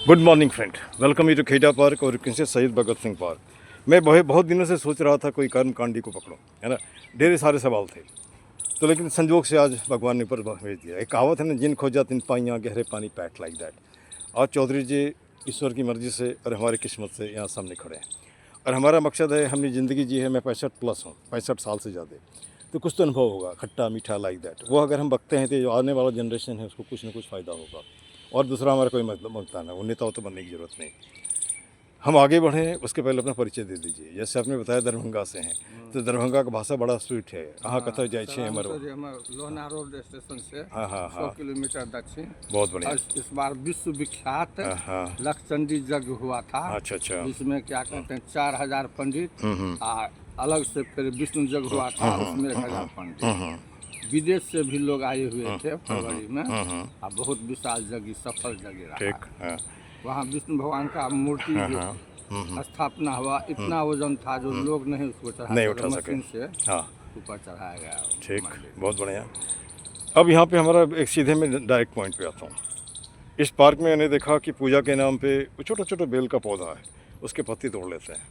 Good morning friend, welcome you to Kheda park और से शहीद भगत सिंह पार्क। मैं बहुत दिनों से सोच रहा था कोई कर्म कांडी को पकड़ो, है ना। ढेर सारे सवाल थे, तो लेकिन संजोग से आज भगवान ने ऊपर भेज दिया। एक कहावत है ना, जिन खोजा तिन पाइयाँ गहरे पानी पैट लाइक दैट। और चौधरी जी ईश्वर की मर्जी से और हमारी किस्मत से यहाँ सामने खड़े हैं। और हमारा मकसद है, हमने ज़िंदगी जी है, मैं 65+ हूँ, 65 साल से ज़्यादा। तो कुछ तो अनुभव होगा, खट्टा मीठा लाइक दैट। वो अगर हम बकते हैं तो जो आने वाला जनरेशन है उसको कुछ ना कुछ फ़ायदा होगा। और दूसरा, हमारा कोई मतलब मकता ना, वो नेता तो बनने की ज़रूरत नहीं। हम आगे बढ़ें उसके पहले अपना परिचय दे दीजिए। जैसे आपने बताया दरभंगा से हैं, तो दरभंगा का भाषा बड़ा स्वीट है। अहाँ कतऽ जाइ छी हमर। लोहना रोड स्टेशन से हाँ हाँ 100 हाँ, किलोमीटर दक्षिण। बहुत बढ़िया। इस बार विश्व विख्यात हाँ, लक्षचंडी यज्ञ हुआ था। अच्छा अच्छा। जिसमें क्या कहते हैं 4000 पंडित और अलग से फिर विष्णु यज्ञ हुआ था, उसमें 1000 पंडित विदेश से भी लोग आए हुए थे फरवरी में। और बहुत विशाल यज्ञ, सफल यज्ञ रहा। ठीक। हाँ वहाँ विष्णु भगवान का मूर्ति स्थापना हुआ। इतना वजन था जो लोग नहीं उसको नहीं चढ़ा उठा सके। मशीन से हाँ ऊपर चढ़ाया गया। ठीक, मंदिर। बहुत बढ़िया। अब यहाँ पे हमारा एक सीधे में डायरेक्ट पॉइंट पे आता हूँ। इस पार्क में मैंने देखा कि पूजा के नाम पे छोटा छोटा बेल का पौधा है, उसके पत्ती तोड़ लेते हैं।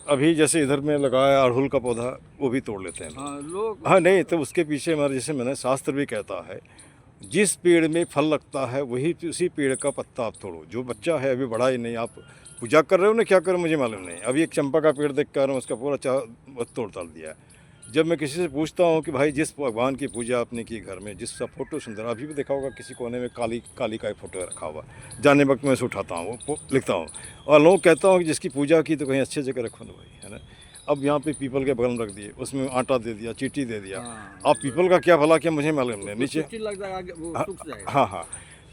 अभी जैसे इधर में लगाया अड़हुल का पौधा, वो भी तोड़ लेते हैं लोग। हाँ लोग। हाँ नहीं, तो उसके पीछे हमारे, जैसे मैंने शास्त्र भी कहता है, जिस पेड़ में फल लगता है वही उसी पेड़ का पत्ता आप तोड़ो। जो बच्चा है अभी बड़ा ही नहीं, आप पूजा कर रहे हो ना, क्या करो मुझे मालूम नहीं। अभी एक चंपा का पेड़ देख कर उसका पूरा तोड़ डाल दिया है। जब मैं किसी से पूछता हूँ कि भाई जिस भगवान की पूजा आपने की घर में, जिसका फ़ोटो सुंदर, अभी भी देखा होगा किसी कोने में काली काली का एक फ़ोटो रखा हुआ, जाने वक्त मैं उसे उठाता हूँ, वो लिखता हूँ और लोग कहता हूँ कि जिसकी पूजा की तो कहीं अच्छी जगह रखो ना भाई, है ना। अब यहाँ पे पीपल के बगल में रख दिए, उसमें आटा दे दिया, चीटी दे दिया। अब पीपल का क्या भला, क्या मुझे मालूम नहीं। नीचे लग जाएगा, वो सूख जाएगा। हाँ हाँ,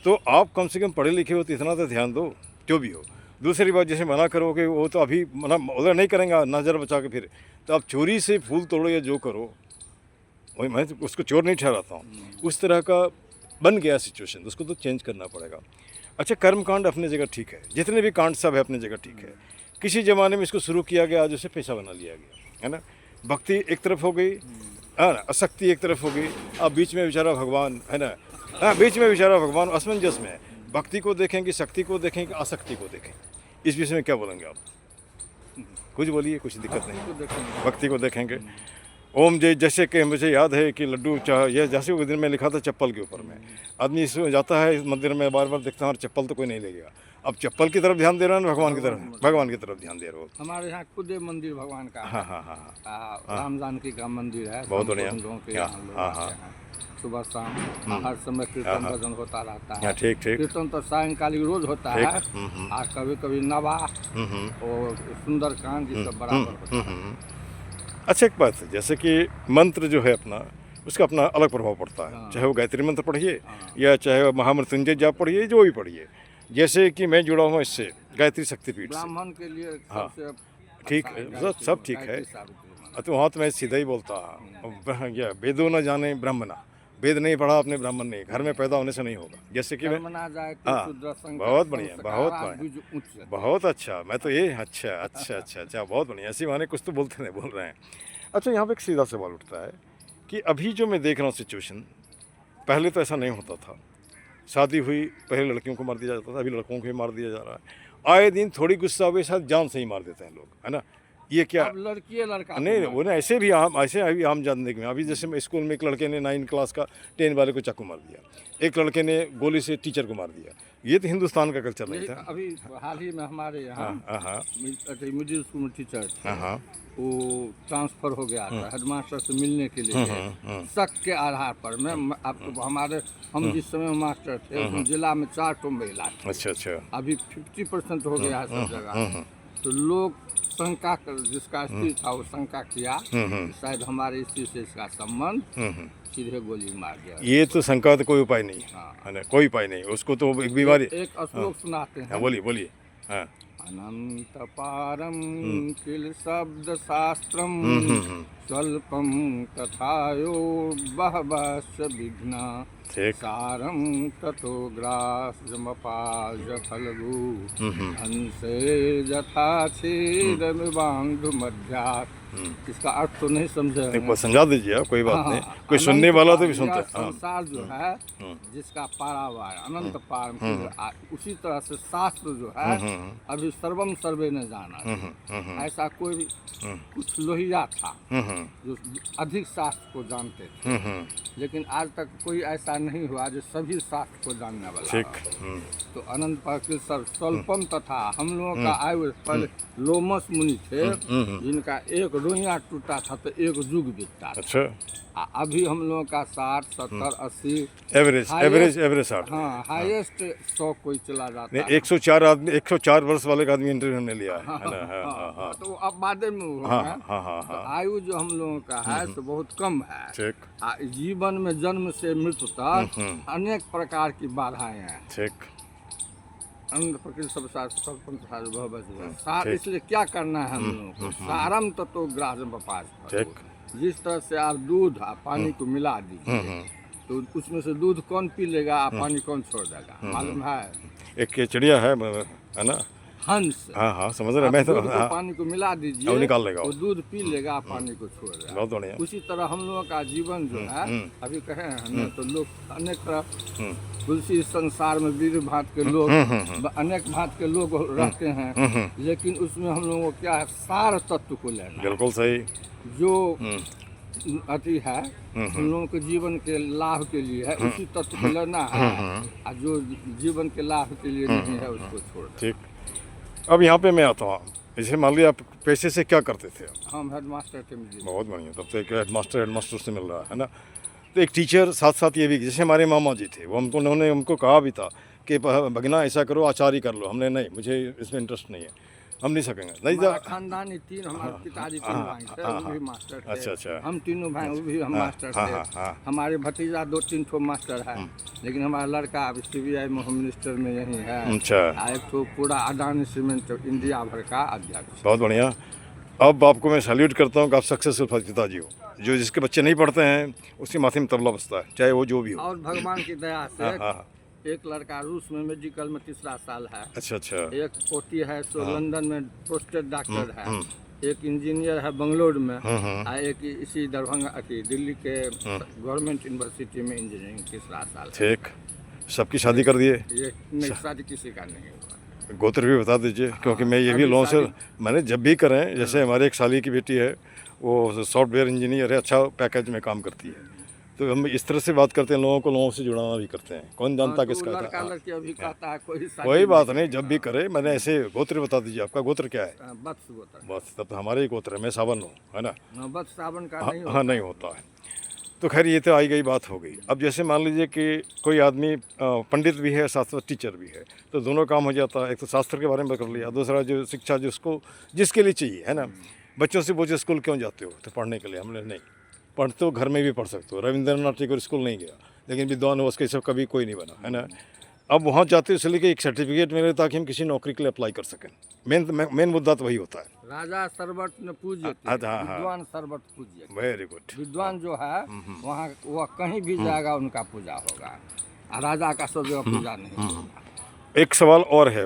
तो आप कम से कम पढ़े लिखे हो तो इतना तो ध्यान दो, जो भी हो। दूसरी बात, जैसे मना करोगे, वो तो अभी मना उधर नहीं करेंगे नज़र बचा के, फिर तो आप चोरी से फूल तोड़ो या जो करो, वही मैं तो उसको चोर नहीं ठहराता हूँ। उस तरह का बन गया सिचुएशन, उसको तो चेंज करना पड़ेगा। अच्छा, कर्मकांड अपनी जगह ठीक है, जितने भी कांड सब है अपनी जगह ठीक है। किसी ज़माने में इसको शुरू किया गया, आज उसे पेशा बना लिया गया, है ना। भक्ति एक तरफ हो गई, है ना, आसक्ति एक तरफ हो गई। अब बीच में बेचारा भगवान, है ना। हाँ, बीच में बेचारा भगवान असमंजस में है। भक्ति को देखेंगे, शक्ति को देखेंगे, आसक्ति को देखें। इस विषय में क्या बोलेंगे आप? कुछ बोलिए, कुछ दिक्कत नहीं। भक्ति को देखेंगे। ओम जय, जैसे कि मुझे याद है कि लड्डू चाह, यह जैसे उस दिन में लिखा था चप्पल के ऊपर में, आदमी इसमें जाता है इस मंदिर में, बार बार देखता है और चप्पल तो कोई नहीं ले गया। अब चप्पल की तरफ ध्यान दे रहा है ना, भगवान की तरफ, भगवान की तरफ ध्यान दे रहे हो। हमारे यहाँ खुद मंदिर भगवान का। हाँ हाँ हाँ हाँ, राम जानकी का मंदिर है। बहुत बढ़िया। हाँ हाँ, सुबह शाम हर समय कीर्तन भजन होता रहता है। ठीक ठीक। कीर्तन तो सायंकालिक रोज होता है। और कभी कभी नवा और सुंदरकांड ये सब बराबर होता है। अच्छा, एक बात है, जैसे कि मंत्र जो है अपना, उसका अपना अलग प्रभाव पड़ता है। चाहे वो गायत्री मंत्र पढ़िए या चाहे वो महामृत्युंजय जाप पढ़िए, जो भी पढ़िए। जैसे कि मैं जुड़ा हूँ इससे गायत्री शक्तिपीठ से। ब्राह्मण के लिए सबसे ठीक है, सब ठीक है। तो वहाँ तो मैं सीधा ही बोलता हूँ, या वेदों न जाने ब्राह्मणा, वेद नहीं पढ़ा आपने ब्राह्मण नहीं, घर में पैदा होने से नहीं होगा। जैसे कि मैं, बहुत बढ़िया, बहुत बढ़िया, बहुत अच्छा। मैं तो ये अच्छा अच्छा अच्छा अच्छा, बहुत बढ़िया। ऐसी माने कुछ तो बोलते नहीं, बोल रहे हैं। अच्छा, यहाँ पे एक सीधा सवाल उठता है कि अभी जो मैं देख रहा हूँ सिचुएशन, पहले तो ऐसा नहीं होता था। शादी हुई, पहले लड़कियों को मार दिया जाता था, अभी लड़कों को भी मार दिया जा रहा है। आए दिन थोड़ी गुस्सा हुए साथ जान से ही मार देते हैं लोग, है ना। ये क्या, अब लड़की लड़का नहीं वो ना, ऐसे भी आम, ऐसे अभी आम जानने में। अभी जैसे स्कूल में एक लड़के ने 9 क्लास का 10 वाले को चाकू मार दिया, एक लड़के ने गोली से टीचर को मार दिया। ये तो हिंदुस्तान का कल्चर नहीं था। अभी हाल ही में हमारे यहाँ मिडिल स्कूल में टीचर थे, वो ट्रांसफर हो गया था हेडमास्टर से मिलने के लिए। शक के आधार पर मैं आपको, हमारे हम जिस समय मास्टर थे उस जिला में 4 ठो महिला थी। अच्छा अच्छा। अभी 50% हो गया है सब जगह। तो लोग शंका कर, जिसका स्त्री था वो शंका किया शायद हमारे स्त्री से इसका संबंध, सीधे गोली मार दिया। ये तो शंका तो कोई उपाय नहीं है ना, कोई उपाय नहीं। उसको तो एक बीमारी। एक श्लोक सुनाते हैं। बोलिए बोलिए। हाँ, अनंत पारम किल शब्द शास्त्रम स्वल्पम तथायो बहवश विघ्न ठीक। सारं ततो ग्रासमपाज फल्गु हंसे यथा क्षीरमिवाम्भुमध्यात्। इसका अर्थ तो नहीं समझे एक बार समझा दीजिए आप, कोई बात हाँ, नहीं, कोई सुनने वाला तो भी सुनता है। हाँ। संसार जो है जिसका पारावार अनंत पार उसी तरह से शास्त्र जो है अभी सर्वम सर्वे ने जाना। ऐसा कोई कुछ लोहिया था जो अधिक शास्त्र को जानते थे, लेकिन आज तक कोई ऐसा नहीं हुआ जो सभी शास्त्र को जानने वाला ठीक। हो। तो अनंत पार के स्वल्पम तथा हम लोगों का आयु पहले लोमस मुनि थे जिनका एक रोइया टूटा था तो एक युग बीतता था। अच्छा, अभी हम लोगों का 60, 70, 80 एवरेज 60। हाँ हाईएस्ट 100 कोई चला जाता नहीं, है। 104 आदमी, 104 वर्ष वाले का आदमी इंटरव्यू हमने लिया है ना। हाँ। तो अब बाद में होगा। तो आयु जो हम लोगों का है तो बहुत कम है। ठीक। जीवन में जन्म से मृत्यु तक अनेक प्रकार की बाधाएं हैं। ठीक। अनंत प्रकृति सब सार इसलिए क्या करना है हम लोगों को? सारम तत्व ग्रास बपास। ठीक। जिस तरह से आप दूध आप पानी को मिला दीजिए तो उसमें से दूध कौन पी लेगा, आप पानी कौन छोड़ देगा, मालूम है? एक ये चिड़िया है ना। हंस। हाँ समझ रहे मैं तो। दूध को पानी को मिला दीजिए अब निकाल लेगा वो दूध पी लेगा, पानी को छोड़ देगा। बहुत बढ़िया। उसी तरह हम लोगों का जीवन जो है अभी कहे हैं ना तो लोग अनेक तरह तुलसी संसार में वीर भांत के लोग अनेक भांत के लोग रहते हैं, लेकिन उसमें हम लोगों को क्या है सार तत्व को लेना। बिल्कुल सही। जो अति है हम लोगों के जीवन के लाभ के लिए है उसी तत्व को लेना है, और जो जीवन के लाभ के लिए नहीं है उसको छोड़ देना। ठीक। अब यहाँ पे मैं आता हूँ, जैसे मान लिया आप पैसे से क्या करते थे? हम हेडमास्टर थे। बहुत बढ़िया, तब तो एक हेडमास्टर से मिल रहा है ना। तो एक टीचर साथ साथ ये भी, जैसे हमारे मामा जी थे वो उन्होंने हमको कहा भी था कि भगना ऐसा करो आचार्य कर लो। हमने नहीं, मुझे इसमें इंटरेस्ट नहीं है, हम नहीं सकेंगे। नहीं हमारा खानदानी तीन हमारे पिताजी तीन भाई थे, वो भी मास्टर थे। अच्छा। हम तीनों भाई वो भी हम मास्टर थे। हमारे भतीजा 2-3 ठो मास्टर है, लेकिन हमारा लड़का अभी CBI में होम मिनिस्टर में यही है। अच्छा। एक तो पूरा अडानी सीमेंट इंडिया भर का अध्यक्ष। बहुत बढ़िया। अब आपको मैं सैल्यूट करता हूँ कि आप सक्सेसफुल पिताजी हो। जो जिसके बच्चे नहीं पढ़ते हैं उसके माथे में तबला बजता है, चाहे वो जो भी हो। और भगवान की दया से एक लड़का रूस में मेडिकल में 3रा साल है। अच्छा। एक पोती है सो लंदन में पोस्टेड डॉक्टर है। एक इंजीनियर है बंगलोर में, और एक इसी दरभंगा दिल्ली के गवर्नमेंट यूनिवर्सिटी में इंजीनियरिंग 3रा साल। ठीक। सबकी शादी कर दिए? ये नहीं, शादी किसी का नहीं हुआ। गोत्र भी बता दीजिए, क्योंकि मैं ये भी लोगों से मैंने जब भी करें, जैसे हमारे एक साली की बेटी है वो सॉफ्टवेयर इंजीनियर है, अच्छा पैकेज में काम करती है। तो हम इस तरह से बात करते हैं, लोगों से जुड़ाना भी करते हैं। कौन जानता किसका लड़का लड़की अभी कहता है कोई बात नहीं, जब भी करे। मैंने ऐसे गोत्र बता दीजिए, आपका गोत्र क्या है? बत्स गोत्र। बस तब तो हमारे ही गोत्र है, मैं सावन हूँ, है ना। बत्स सावन का नहीं हाँ नहीं होता है। तो खैर ये तो आई गई बात हो गई। अब जैसे मान लीजिए कि कोई आदमी पंडित भी है साथ साथ टीचर भी है, तो दोनों काम हो जाता है। एक तो शास्त्र के बारे में कर लिया, दूसरा जो शिक्षा जिसको जिसके लिए चाहिए, है ना। बच्चों से पूछे स्कूल क्यों जाते हो, तो पढ़ने के लिए। हमने नहीं, पढ़ते हो घर में भी पढ़ सकते हो। रविंद्रनाथ टैगोर स्कूल नहीं गया, लेकिन विद्वान हो उसके सब कभी कोई नहीं बना, है ना। अब वहाँ जाते हो इसलिए कि एक सर्टिफिकेट मिले ताकि हम किसी नौकरी के लिए अप्लाई कर सकें। मेन मुद्दा तो वही होता है। राजा सर्वट ने पूज्य, विद्वान सर्वट पूज्य। Very good. विद्वान जो है वहाँ वह कहीं भी जाएगा उनका पूजा होगा, राजा का सब जगह पूजा नहीं होगा। एक सवाल और है,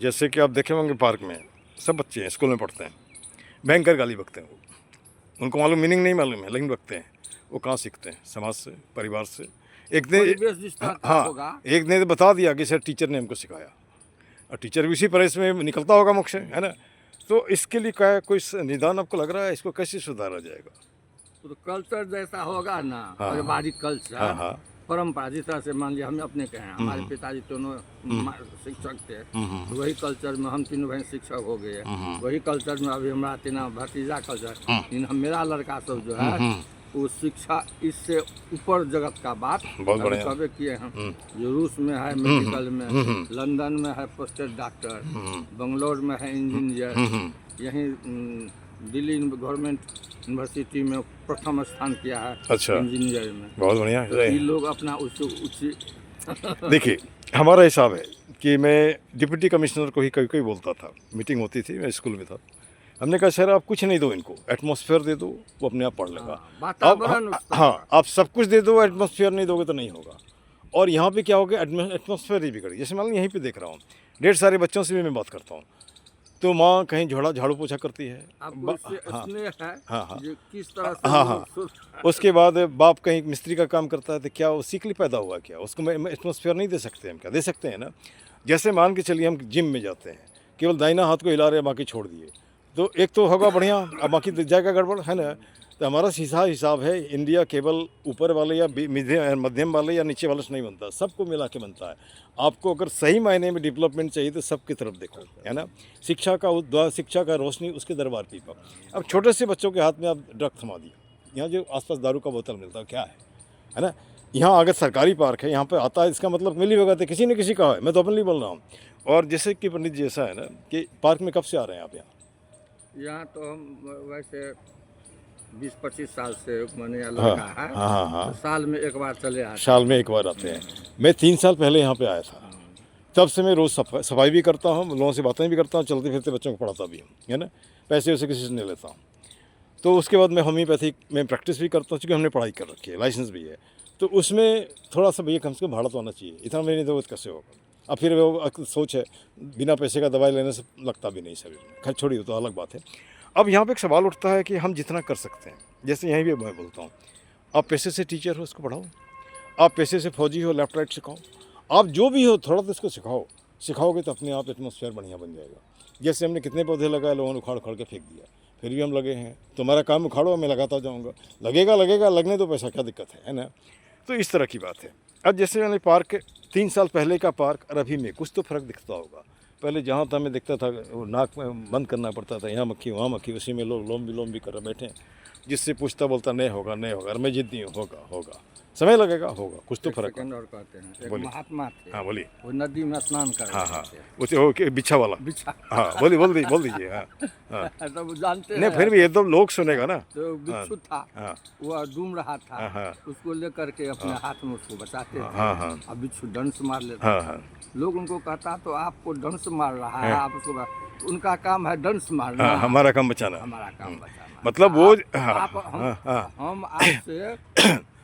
जैसे कि आप देखे होंगे पार्क में सब बच्चे हैं, स्कूल में पढ़ते हैं, भयंकर गाली बकते हैं। उनको मालूम मीनिंग नहीं मालूम है, लेकिन बकते हैं। वो कहाँ सीखते हैं? समाज से, परिवार से। एक ने एक ने बता दिया कि सर टीचर ने हमको सिखाया, और टीचर भी उसी परिस में निकलता होगा मुख से, है ना। तो इसके लिए क्या कोई निदान आपको लग रहा है? इसको कैसे सुधारा जाएगा? तो कल्चर जैसा होगा ना, पारिवारिक कल्चर परंपरा। जिस तरह से मान लिया हम अपने कहें, हमारे पिताजी दोनों शिक्षक थे, तो वही कल्चर में हम तीनों बहन शिक्षक हो गए। वही कल्चर में अभी हमारा तीनों भतीजा कल्चर, मेरा लड़का सब जो है वो शिक्षा इससे ऊपर जगत का बात कभी किए हैं। जो रूस में है मेडिकल में, लंदन में है पोस्टेड डॉक्टर, बंगलोर में है इंजीनियर, यहीं दिल्ली गवर्नमेंट यूनिवर्सिटी में प्रथम स्थान किया है। अच्छा। इंजीनियर में। बहुत बढ़िया। तो ये लोग अपना देखिए हमारा हिसाब है कि मैं डिप्टी कमिश्नर को ही कभी कभी बोलता था, मीटिंग होती थी, मैं स्कूल में था। हमने कहा सर आप कुछ नहीं दो इनको, एटमॉस्फेयर दे दो, वो अपने आप पढ़ लेगा। वातावरण। हाँ, आप सब कुछ दे दो, एटमॉस्फेयर नहीं दोगे तो नहीं होगा। और यहाँ पे क्या हो गया, एटमॉस्फेयर ही बिगड़ गई। जैसे मान लो यहीं पे देख रहा हूँ, ढेर सारे बच्चों से भी मैं बात करता हूँ, तो माँ कहीं झाड़ू पोछा करती है, आपको इससे स्नेह है हाँ हाँ जो किस तरह से हाँ वो हाँ, उसके बाद बाप कहीं मिस्त्री का काम करता है, तो क्या वो सीख लिए पैदा हुआ क्या? उसको मैं एटमॉस्फेयर नहीं दे सकते, हम क्या दे सकते हैं ना। जैसे मान के चलिए हम जिम में जाते हैं, केवल दाहिना हाथ को हिला रहे हैं, बाकी छोड़ दिए, तो एक तो होगा बढ़िया, अब बाकी जाएगा गड़बड़, है ना। तो हमारा सीधा हिसाब है, इंडिया केवल ऊपर वाले या मध्यम वाले या नीचे वाले से नहीं बनता, सबको मिला के बनता है। आपको अगर सही मायने में डेवलपमेंट चाहिए तो सबकी तरफ देखो, है ना। शिक्षा का रोशनी उसके दरबार की पाओ। अब छोटे से बच्चों के हाथ में आप ड्रग थमा दिया, यहाँ जो आसपास दारू का बोतल मिलता है, क्या है ना। यहाँ अगर सरकारी पार्क है, यहाँ पे आता है, इसका मतलब मिली भगत है, किसी न किसी का है, मैं तो ओपनली बोल रहा हूँ। और जैसे कि पंडित जी ऐसा है ना कि पार्क में कब से आ रहे हैं आप यहाँ? यहाँ तो हम वैसे 20-25 साल से मैंने यहाँ हाँ लड़का है, हाँ हाँ, तो साल में एक बार चले आते साल में एक बार आते हैं। मैं 3 साल पहले यहाँ पे आया था, तब से मैं रोज़ सफाई भी करता हूँ, लोगों से बातें भी करता हूँ, चलते फिरते बच्चों को पढ़ाता भी हूँ, है ना। पैसे वैसे किसी से नहीं लेता हूँ। तो उसके बाद मैं होम्योपैथिक में प्रैक्टिस भी करता हूँ, क्योंकि हमने पढ़ाई कर रखी है, लाइसेंस भी है। तो उसमें थोड़ा सा भैया कम से कम भाड़ा तो आना चाहिए, इतना मेरी जरूरत कैसे होगा। अब फिर वो सोच है, बिना पैसे का दवाई लेने से लगता भी नहीं शरीर में, खैर छोड़िए, तो अलग बात है। अब यहाँ पे एक सवाल उठता है कि हम जितना कर सकते हैं, जैसे यहीं भी मैं बोलता हूँ, आप पैसे से टीचर हो, उसको पढ़ाओ। आप पैसे से फौजी हो, लेफ्ट राइट सिखाओ। आप जो भी हो, थोड़ा तो इसको सिखाओगे तो अपने आप एटमॉस्फेयर बढ़िया बन जाएगा। जैसे हमने कितने पौधे लगाए, लोगों ने उखाड़ उखाड़ के फेंक दिया, फिर भी हम लगे हैं। तुम्हारा काम उखाड़ो, मैं लगाता जाऊँगा, लगेगा लगने दो, पैसा क्या दिक्कत है ना। तो इस तरह की बात है। अब जैसे मैंने पार्क 3 साल पहले का पार्क और अभी में कुछ तो फ़र्क दिखता होगा। पहले जहाँ था मैं देखता था, वो नाक में बंद करना पड़ता था, यहाँ मक्खी वहाँ मक्खी, उसी में लोग लोम भी कर बैठे हैं। जिससे पूछता बोलता नहीं होगा, और मैं जिद्दी हूँ, होगा, समय लगेगा, होगा, कुछ तो फर्क है। और कहते हैं एक बोलिए। महात्मा थे, हाँ बोलिए। वो नदी में स्नान कर हाँ रहे हाँ, थे। उसे हो के बिच्छा वाला, बिछा हाँ बोल दीजिए। हाँ हाँ, तो वो जानते नहीं हैं, फिर भी एकदम लोग सुनेगा ना। तो बिच्छू था, हाँ वो डूम रहा था, हाँ हाँ उसको लेकर के अपने हाथ में उसको बचाते थे। हाँ हाँ अब बिच्छू डंस मार लेता हाँ था। हाँ लोग उनको कहता तो आपको डंस मार रहा है, आप उसको उनका काम है डंस मारना, हाँ, हमारा काम बचाना, हमारा काम बचाना। मतलब वो हम आपसे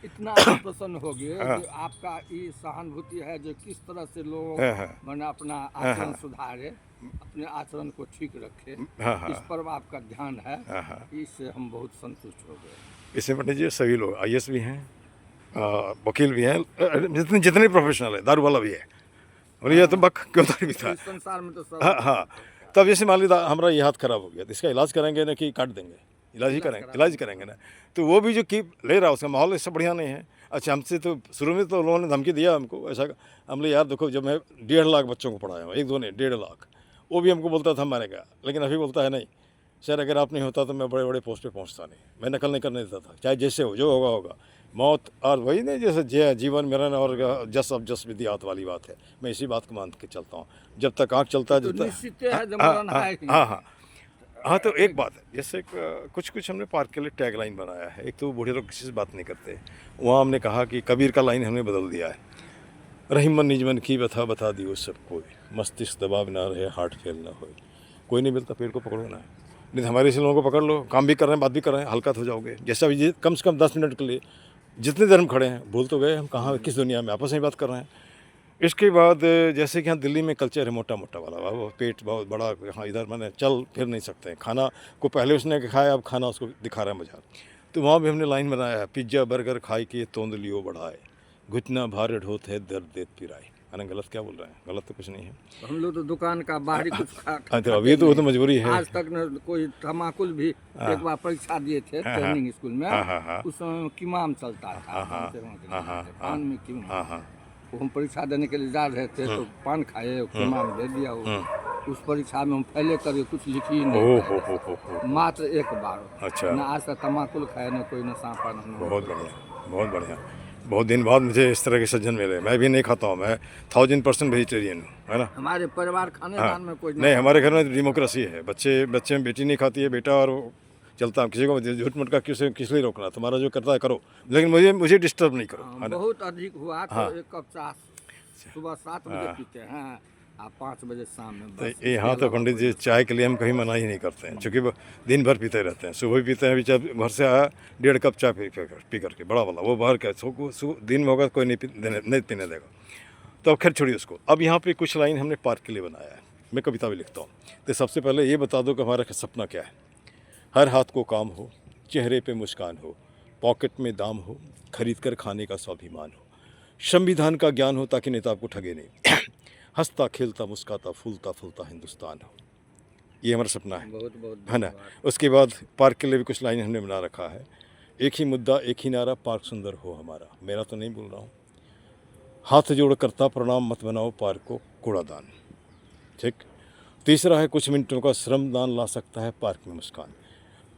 इतना प्रसन्न हो गए कि आपका ये सहानुभूति है जो किस तरह से लोग मैंने अपना आचरण सुधारे, अपने आचरण को ठीक रखे, इस पर आपका ध्यान है, इससे हम बहुत संतुष्ट हो गए। इससे पंडित जी सभी लोग IAS भी हैं, वकील भी हैं, जितने प्रोफेशनल है, दारू वाला भी है, और ये तो बक क्यों भी था इस संसार में तो सब। हाँ। तब जैसे मान लीजिए हमारा ये हाथ खराब हो गया, तो इसका इलाज करेंगे ना कि काट देंगे? इलाज ही करेंगे ना। तो वो भी जो कीप ले रहा है, उसका माहौल इससे बढ़िया नहीं है। अच्छा, हमसे तो शुरू में तो लोगों ने धमकी दिया हमको, ऐसा हमने यार देखो, जब मैं 1.5 लाख बच्चों को पढ़ाया हूँ, 1-2 नहीं 1.5 लाख, वो भी हमको बोलता था मारेगा, लेकिन अभी बोलता है नहीं सर, अगर आप नहीं होता तो मैं बड़े बड़े पोस्ट पे पहुंचता नहीं, मैं नकल नहीं करने देता था, चाहे जैसे हो, जो होगा। मौत और वही नहीं, जैसे जीवन मरण और जस विधियात वाली बात है, मैं इसी बात को मान के चलता हूँ। जब तक आँख चलता है, जब तक हाँ। तो एक बात है, जैसे कुछ हमने पार्क के लिए टैग लाइन बनाया है। एक तो बूढ़े लोग किसी से बात नहीं करते, वहाँ हमने कहा कि कबीर का लाइन हमने बदल दिया है, रही मन निज मन की व्यथा बता दी उस सब कोई, मस्तिष्क दबाव ना रहे, हार्ट फेल ना हो। कोई नहीं मिलता, पेड़ को पकड़ो ना, नहीं हमारे से लोगों को पकड़ लो, काम भी कर रहे हैं, बात भी कर रहे हैं, हल्का हो जाओगे। जैसा भी कम से कम 10 मिनट के लिए जितने धर्म खड़े हैं, भूल तो गए हम कहाँ किस दुनिया में आपस में बात कर रहे हैं। इसके बाद जैसे कि यहाँ दिल्ली में कल्चर है मोटा वाला, वो पेट बहुत बड़ा, हाँ इधर मैंने चल फिर नहीं सकते हैं, खाना को पहले उसने खाया, अब खाना उसको दिखा रहा है मजा। तो वहाँ भी हमने लाइन बनाया है, पिज्ज़ा बर्गर खाई के तोंद लियो बढ़ाए, घुटना भारे ढोत है दर्द देत पिराए। अरे गलत क्या बोल रहे हैं? गलत तो कुछ नहीं है। हम लोग तो दुकान का बाहरी कुछ तो अभी तो वो तो मजबूरी है। आज तक न कोई तमाकुल भी एक बार परीक्षा दिए थे ट्रेनिंग स्कूल में, उस समय किमाम चलता था, पान में किमाम, हम परीक्षा देने के लिए जा रहे थे, तो पान खाए, किमाम दे दिया। उस परीक्षा में हम पहले करके कुछ लिखी ही नहीं, मात्र एक बार। अच्छा, न आज तक तमाकुल खाए, न कोई नशा पान। बहुत बढ़िया, बहुत बढ़िया। बहुत दिन बाद मुझे इस तरह के सज्जन मिले। मैं भी नहीं खाता हूँ, मैं 1000% वेजिटेरियन हूँ, है ना। हमारे परिवार खानेदान में कोई नहीं, हमारे घर में डेमोक्रेसी है। बच्चे में बेटी नहीं खाती है, बेटा और चलता हूँ। किसी को झूठ मूठ का किस लिए रोकना? तुम्हारा जो करता है करो, लेकिन मुझे डिस्टर्ब नहीं करो। बहुत अधिक हुआ तो एक कप चाय सुबह 7 बजे पीते हैं, आप 5 बजे शाम में तो बस। यहाँ तो पंडित जी चाय के लिए हम कहीं मना ही नहीं करते हैं, क्योंकि वो दिन भर पीते रहते हैं। सुबह भी पीते हैं, अभी जब घर से आया 1.5 कप चाय पी करके बड़ा वाला, वो बाहर का दिन में होगा कोई नहीं पीने देगा। तो अब खैर छोड़िए उसको। अब यहाँ पे कुछ लाइन हमने पार्क के लिए बनाया है। मैं कविता भी लिखता हूँ। तो सबसे पहले ये बता दो कि हमारा सपना क्या है। हर हाथ को काम हो, चेहरे पे मुस्कान हो, पॉकेट में दाम हो, खरीद कर खाने का स्वाभिमान हो, संविधान का ज्ञान हो ताकि नेता आपको ठगे नहीं, हंसता खेलता मुस्काता फूलता फूलता हिंदुस्तान हो। ये हमारा सपना है, बहुत बहुत है ना। उसके बाद पार्क के लिए भी कुछ लाइन हमने बना रखा है। एक ही मुद्दा एक ही नारा, पार्क सुंदर हो हमारा। मेरा तो नहीं बोल रहा हूँ। हाथ जोड़ करता प्रणाम, मत बनाओ पार्क को कूड़ादान। ठीक। तीसरा है कुछ मिनटों का श्रमदान ला सकता है पार्क में मुस्कान।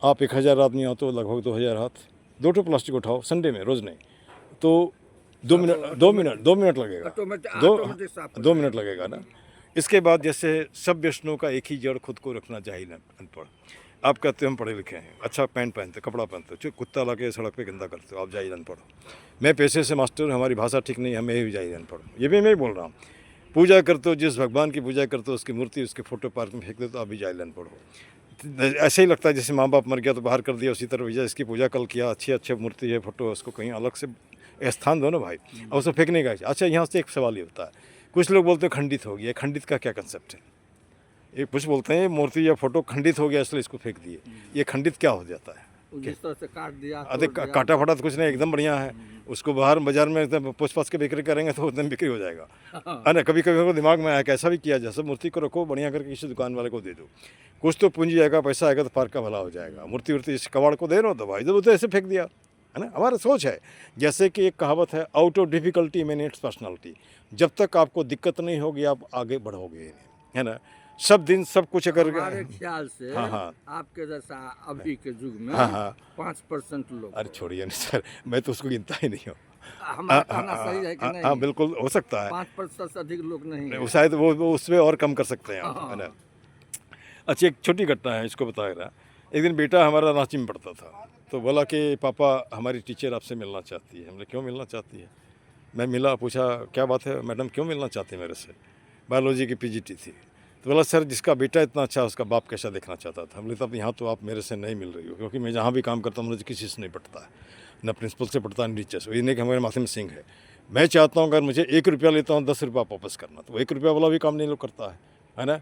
आप 1000 आदमी हो तो लगभग 2000 हाथ। 2 ठो प्लास्टिक उठाओ संडे में, रोज़ नहीं तो 2 मिनट लगेगा। दो मिनट लगेगा ना। इसके बाद जैसे सब व्यसनों का एक ही जड़, खुद को रखना चाहिए अनपढ़। आप कहते हो हम पढ़े लिखे हैं, अच्छा पैंट पहनते, कपड़ा पहनते, जो कुत्ता ला के सड़क पे गंदा करते हो, आप जाइए अनपढ़। मैं पेशे से मास्टर, हमारी भाषा ठीक नहीं, हमें भी जाइए अनपढ़। ये भी मैं बोल रहा हूँ। पूजा करते हो, जिस भगवान की पूजा करते हो उसकी मूर्ति, उसके फोटो पार्क में फेंक दे तो आप भी जाइए अनपढ़ हो। ऐसे ही लगता है जैसे माँ बाप मर गया तो बाहर कर दिया, उसी तरह भैया इसकी पूजा कल किया, अच्छी मूर्ति है, फोटो, उसको कहीं अलग से स्थान दो ना भाई, और उसे फेंकने का। अच्छा, यहाँ से एक सवाल ये होता है, कुछ लोग बोलते हैं खंडित हो गया। खंडित का क्या कंसेप्ट है? ये कुछ बोलते हैं मूर्ति या फोटो खंडित हो गया इसलिए इसको फेंक दिए। ये खंडित क्या हो जाता है? जिस तरह से काट दिया, अधिक काटा फटा तो कुछ नहीं, एकदम बढ़िया है। उसको बाहर बाजार में एकदम पोस पास के बिक्री करेंगे तो एकदम बिक्री हो जाएगा, है ना। कभी कभी दिमाग में आया कि ऐसा भी किया जा सकता, मूर्ति को रखो बढ़िया करके, किसी दुकान वाले को दे दो, कुछ तो पूंजी आएगा, पैसा आएगा तो पार्क का भला हो जाएगा। मूर्ति वूर्ति इस कबाड़ को दे रहे हो तो भाई, तो ऐसे फेंक दिया, है ना। हमारा सोच है, जैसे कि एक कहावत है, आउट ऑफ डिफिकल्टी इमेनेट्स पर्सनालिटी। जब तक आपको दिक्कत नहीं होगी आप आगे बढ़ोगे, है ना। सब दिन सब कुछ अगर हमारे ख्याल से हाँ। आपके जैसा अभी के युग में हाँ। 5% लोग। अरे छोड़िए नहीं सर, मैं तो उसको गिनता ही नहीं हूँ। हमारा कहना सही है कि नहीं? हाँ बिल्कुल हो सकता है, 5% से अधिक लोग नहीं है। शायद वो उसमें और कम कर सकते हैं आप, है ना। अच्छा, एक छोटी घटना है, इसको बताया रहा। एक दिन बेटा हमारा रांची में पढ़ता था, तो बोला कि पापा हमारी टीचर आपसे मिलना चाहती है। हमने क्यों मिलना चाहती है? मैं मिला, पूछा क्या बात है मैडम, क्यों मिलना चाहती है मेरे से? बायोलॉजी की पीजीटी थी। तो बोला सर जिसका बेटा इतना अच्छा उसका बाप कैसा देखना चाहता था। हमने तब यहाँ तो आप मेरे से नहीं मिल रही हो, क्योंकि मैं जहाँ भी काम करता हूँ मुझे किसी से नहीं पड़ता है, न प्रिंसिपल से पड़ता है न टीचर से। ये नहीं कि हमारे माथे में सिंह है। मैं चाहता हूँ अगर मुझे 1 रुपया लेता हूँ 10 रुपया वापस करना, तो 1 रुपया वाला भी काम नहीं लोग करता है ना।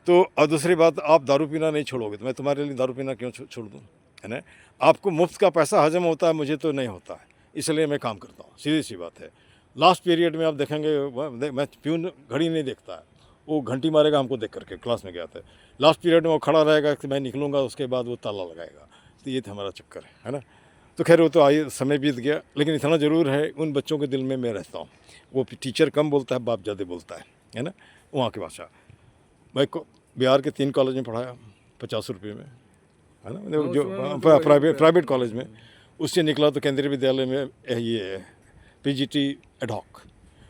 तो और दूसरी बात, आप दारू पीना नहीं छोड़ोगे तो मैं तुम्हारे लिए दारू पीना क्यों छोड़ दूँ, है ना। आपको मुफ्त का पैसा हजम होता है, मुझे तो नहीं होता है, इसलिए मैं काम करता हूँ, सीधी सी बात है। लास्ट पीरियड में आप देखेंगे मैं प्यून घड़ी नहीं देखता है, वो घंटी मारेगा हमको देख करके। क्लास में गया था, लास्ट पीरियड में वो खड़ा रहेगा कि मैं निकलूँगा, उसके बाद वो ताला लगाएगा। तो ये था हमारा चक्कर, है ना। तो खैर वो तो आइए समय बीत गया, लेकिन इतना ज़रूर है उन बच्चों के दिल में मैं रहता हूँ। वो टीचर कम बोलता है, बाप ज़्यादा बोलता है ना, वहाँ की भाषा। मैं बिहार के 3 कॉलेज में पढ़ाया 50 रुपये में, है ना, जो प्राइवेट कॉलेज में। उससे निकला तो केंद्रीय विद्यालय में ये पीजीटी एडहॉक,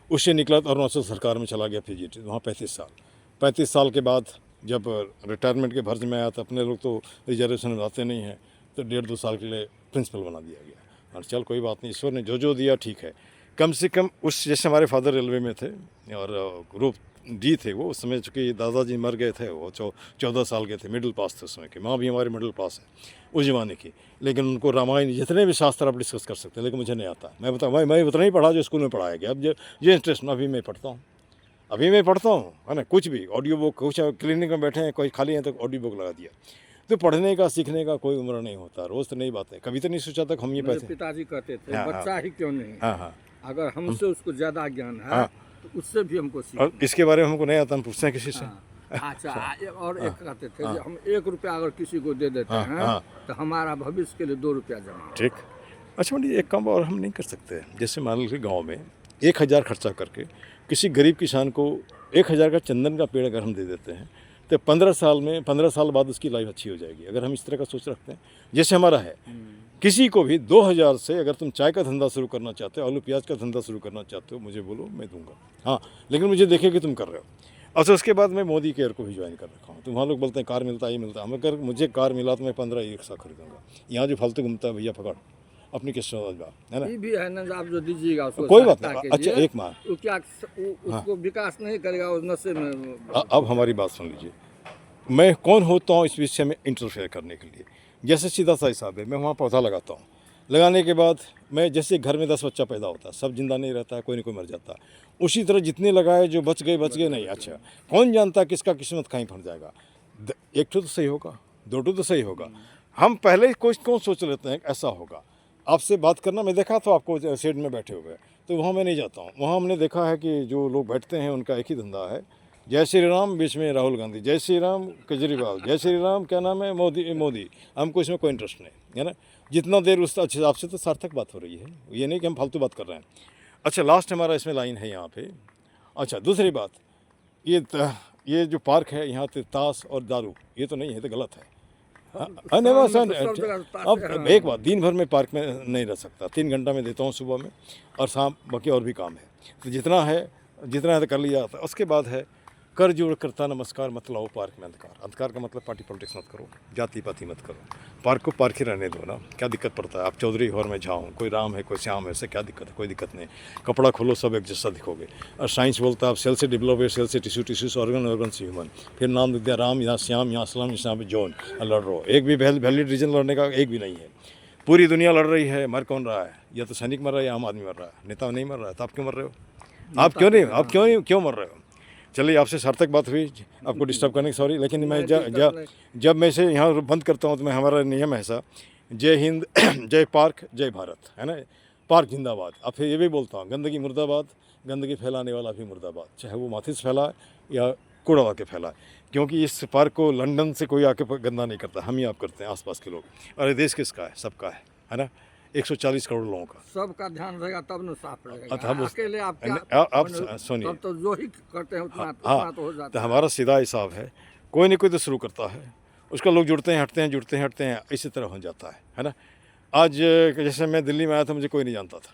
उससे निकला तो अरुणाचल सरकार में चला गया पीजीटी, वहाँ 35 साल के बाद जब रिटायरमेंट के भर्ज में आया तो अपने लोग तो रिजर्वेशन में आते नहीं हैं, तो 1.5-2 साल के लिए प्रिंसिपल बना दिया गया। और चल कोई बात नहीं, ईश्वर ने जो दिया ठीक है। कम से कम उस, जैसे हमारे फादर रेलवे में थे और ग्रुप डी थे वो, उस समय चूँकि दादाजी मर गए थे, वो 14 साल के थे, मिडिल पास थे उस समय के। माँ भी हमारी मिडिल पास है उस ज़माने की, लेकिन उनको रामायण जितने भी शास्त्र आप डिस्कस कर सकते हैं, लेकिन मुझे नहीं आता। मैं उतना ही पढ़ा जो स्कूल में पढ़ाया गया। अब जो इंटरेस्ट में अभी मैं पढ़ता हूँ, है ना। कुछ भी ऑडियो बुक, कुछ क्लिनिक में बैठे हैं, कोई खाली हैं तो ऑडियो बुक लगा दिया। तो पढ़ने का सीखने का कोई उम्र नहीं होता, रोज़ तो नई बात है। कभी तो नहीं सोचा था हम ये पैसे। पिताजी कहते थे बच्चा ही क्यों नहीं, हाँ, अगर हमसे उसको ज़्यादा ज्ञान है तो उससे भी हमको सीखना। और इसके बारे में हमको नहीं आता, हम पूछते हैं किसी से। अच्छा, और एक कहते थे कि हम 1 रुपया अगर किसी को दे देते हैं तो हमारा भविष्य के लिए 2 रुपया जमा। ठीक। अच्छा मंडी, एक काम और हम नहीं कर सकते? जैसे मान लीजिए गाँव में 1000 खर्चा करके किसी गरीब किसान को 1000 का चंदन का पेड़ अगर हम दे देते हैं तो 15 साल बाद उसकी लाइफ अच्छी हो जाएगी, अगर हम इस तरह का सोच रखते हैं। जैसे हमारा है, किसी को भी 2000 से अगर तुम चाय का धंधा शुरू करना चाहते हो, आलू प्याज का धंधा शुरू करना चाहते हो, मुझे बोलो, मैं दूंगा। हाँ, लेकिन मुझे देखे कि तुम कर रहे हो। अच्छा, उसके बाद मैं मोदी केयर को भी ज्वाइन कर रखा हूँ। तो वहाँ लोग बोलते हैं कार मिलता है, ये मिलता है। अगर मुझे कार मिला तो मैं 15 ई रिक्शा खरीदूँगा। यहाँ जो फालतू घूमता है भैया पकड़, अपनी किस्मत है ना। ये भी है ना, आप जो दीजिएगा उसको कोई बात सहायता नहीं। के अच्छा लिए, एक माह वो क्या उसको विकास नहीं करेगा उस नशे में। अब हमारी बात सुन लीजिए। मैं कौन होता हूँ इस विषय में इंटरफेयर करने के लिए। जैसे सीधा सा हिसाब है, मैं वहाँ पौधा लगाता हूँ, लगाने के बाद मैं जैसे घर में 10 बच्चा पैदा होता है, सब जिंदा नहीं रहता है, कोई ना कोई मर जाता है, उसी तरह जितने लगाए जो बच गए नहीं। अच्छा कौन जानता किसका किस्मत कहीं फट जाएगा। एक तो सही होगा, दो तो सही होगा। हम पहले कौन सोच लेते हैं ऐसा होगा। आपसे बात करना, मैं देखा तो आपको शेड में बैठे हुए, तो वहाँ मैं नहीं जाता हूँ। वहाँ हमने देखा है कि जो लोग बैठते हैं उनका एक ही धंधा है, जय श्री राम, बीच में राहुल गांधी, जय श्री राम केजरीवाल, जय श्री राम क्या नाम है मोदी। हमको इसमें कोई इंटरेस्ट नहीं है ना। जितना देर उस अच्छे हिसाब से तो सार्थक बात हो रही है, ये नहीं कि हम फालतू बात कर रहे हैं। अच्छा लास्ट हमारा इसमें लाइन है यहाँ पे। अच्छा दूसरी बात, ये जो पार्क है यहाँ पे ताश और दारू ये तो नहीं है, तो गलत है। नहीं बस अब एक बात, दिन भर में पार्क में नहीं रह सकता, 3 घंटा में देता हूँ सुबह में और शाम, बाकी और भी काम है, तो जितना है तो कर लिया जाता है। उसके बाद है कर जोड़ करता नमस्कार मत लाओ पार्क में अंधकार। अंधकार का मतलब पार्टी पॉलिटिक्स मत करो, जाति पाति मत करो, पार्क को पार्क ही रहने दो ना। क्या दिक्कत पड़ता है, आप चौधरी और मैं झाऊँ, कोई राम है कोई श्याम है, इससे क्या दिक्कत है, कोई दिक्कत नहीं। कपड़ा खोलो सब एक जैसा दिखोगे। और साइंस बोलता है आप सेल से डेवलप है, सेल से टिश्यू से ऑर्गन से ह्यूमन, फिर नाम दिया राम, यहाँ श्याम, यहाँ इस्लाम, यहाँ पे जॉन, लड़ रहे हो। एक भी वैलिड रीजन लड़ने का एक भी नहीं है। पूरी दुनिया लड़ रही है, मर कौन रहा है, या तो सैनिक मर रहा है या आम आदमी मर रहा है, नेता नहीं मर रहा है, तो आप क्यों मर रहे हो, आप क्यों मर रहे हो। चलिए आपसे सार्थक बात हुई, आपको डिस्टर्ब करने की सॉरी, लेकिन मैं जब मैं इसे यहाँ बंद करता हूँ तो मैं, हमारा नियम है ऐसा, जय हिंद जय पार्क जय भारत, है ना। पार्क जिंदाबाद। अब फिर ये भी बोलता हूँ गंदगी मुर्दाबाद, गंदगी फैलाने वाला भी मुर्दाबाद, चाहे वो माथे से फैलाए या कूड़ा ला के फैलाए, क्योंकि इस पार्क को लंदन से कोई आके गंदा नहीं करता, हम ही आप करते हैं, आसपास के लोग। और ये देश किसका है, सबका है ना, 140 करोड़ लोगों का। सबका ध्यान रहेगा तब न साफ रहेगा। अकेले आप सुनिए, तो जो ही करते हैं उतना तो हो जाता तो है। हमारा सीधा हिसाब है, कोई नहीं कोई तो शुरू करता है, उसका लोग जुड़ते हैं हटते हैं, जुड़ते हैं हटते हैं, इसी तरह हो जाता है ना। आज जैसे मैं दिल्ली में आया था, मुझे कोई नहीं जानता था,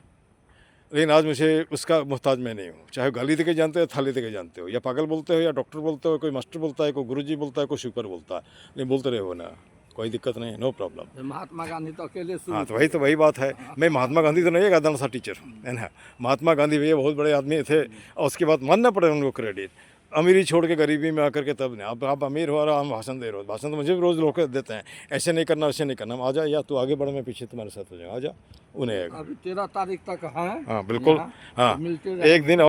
लेकिन आज मुझे उसका मोहताज मैं नहीं हूँ। चाहे गाली दे के जानते हो, थाली दे के जानते हो, या पागल बोलते हो, या डॉक्टर बोलते हो, कोई मास्टर बोलता है, कोई गुरुजी बोलता है, कोई स्वीपर बोलता है, लेकिन बोलते रहे हो ना, कोई दिक्कत नहीं, नो प्रॉब्लम। महात्मा गांधी तो अकेले हाँ तो वही बात है। मैं महात्मा गांधी तो नहीं है, गादान सा टीचर है ना। महात्मा गांधी भैया बहुत बड़े आदमी थे, और उसके बाद मानना पड़े उनको क्रेडिट। अमीरी छोड़ के गरीबी में आकर के तब नहीं, आप अमीर हो और हम भाषण दे रहे हो। भाषण तो मुझे भी रोज़ लोग देते हैं, ऐसे नहीं करना वैसे नहीं करना। आ जा, या तू आगे बढ़, मैं पीछे तुम्हारे साथ हो जाऊँ, आ जा। उन्हें अभी 13 तारीख तक है। हाँ बिल्कुल, हाँ मिलते एक दिन